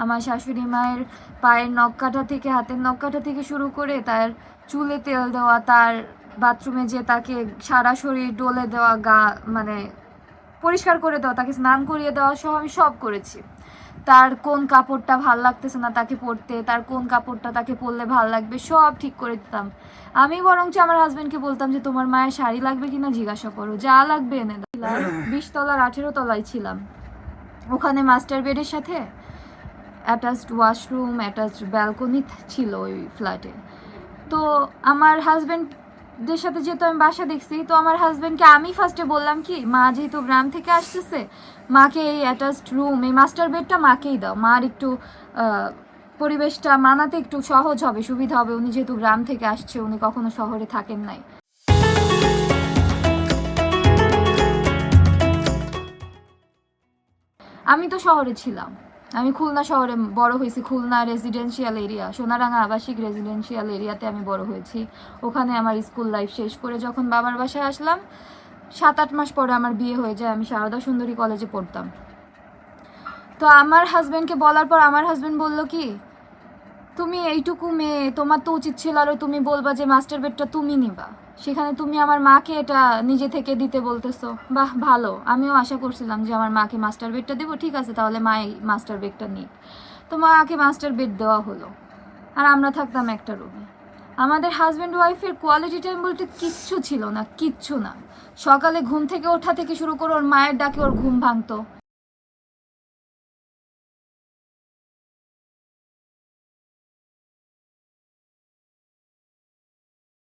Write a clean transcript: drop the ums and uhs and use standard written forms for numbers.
আমার শাশুড়ি মায়ের পায়ের নখ কাটা থেকে হাতের নখ কাটা থেকে শুরু করে তার চুলে তেল দেওয়া, তার বাথরুমে যে তাকে সারা শরীর ডলে দেওয়া, গা মানে পরিষ্কার করে দেওয়া, তাকে স্নান করিয়ে দেওয়া সহ আমি সব করেছি। তার কোন কাপড়টা ভাল লাগতেছে না তাকে পরতে, তার কোন কাপড়টা তাকে পরলে ভাল লাগবে সব ঠিক করে দিতাম। আমি বরঞ্চ আমার হাজবেন্ডকে বলতাম যে তোমার মায়ের শাড়ি লাগবে কিনা জিজ্ঞাসা করো, যা লাগবে এনে দাও। 20 তলার 18 তলায় ছিলাম, ওখানে মাস্টার বেডের সাথে অ্যাটাচড ওয়াশরুম, অ্যাটাচড ব্যালকনি ছিল ওই ফ্ল্যাটে। তো আমার হাজব্যান্ডদের সাথে যেহেতু আমি বাসা দেখছি, তো আমার হাজব্যান্ডকে আমি ফার্স্টে বললাম কি, মা যেহেতু গ্রাম থেকে আসতেছে, মাকে এই অ্যাটাচড রুম, এই মাস্টার বেডটা মাকেই দাও, মার একটু পরিবেশটা মানাতে একটু সহজ হবে, সুবিধা হবে। উনি যেহেতু গ্রাম থেকে আসছে, উনি কখনো শহরে থাকেন নাই। আমি তো শহরে ছিলাম, আমি খুলনা শহরে বড় হয়েছি। খুলনা রেসিডেন্সিয়াল এরিয়া, সোনারাঙ্গা আবাসিক রেসিডেন্সিয়াল এরিয়াতে আমি বড় হয়েছি। ওখানে আমার স্কুল লাইফ শেষ করে যখন বাবার বাসায় আসলাম, 7-8 মাস পরে আমার বিয়ে হয়ে যায়। আমি সারদা সুন্দরী কলেজে পড়তাম। তো আমার হাজব্যান্ডকে বলার পর আমার হাজব্যান্ড বললো কি, তুমি এইটুকু মেয়ে, তোমার তো উচিত ছিল আরও তুমি বলবা যে মাস্টার বেডটা তুমি নিবা, সেখানে তুমি আমার মাকে এটা নিজে থেকে দিতে বলতেছো। বাহ, ভালো। আমিও আশা করছিলাম যে আমার মাকে মাস্টার বেডটা দেবো, ঠিক আছে তাহলে মাই মাস্টার বেডটা নিক। তো মাকে মাস্টার বেড দেওয়া হলো, আর আমরা থাকতাম একটা রুমে। আমাদের হাজব্যান্ড ওয়াইফের কোয়ালিটি টাইম বলতে কিচ্ছু ছিল না, কিচ্ছু না। সকালে ঘুম থেকে ওঠা থেকে শুরু করে ওর মায়ের ডাকে ওর ঘুম ভাঙতো।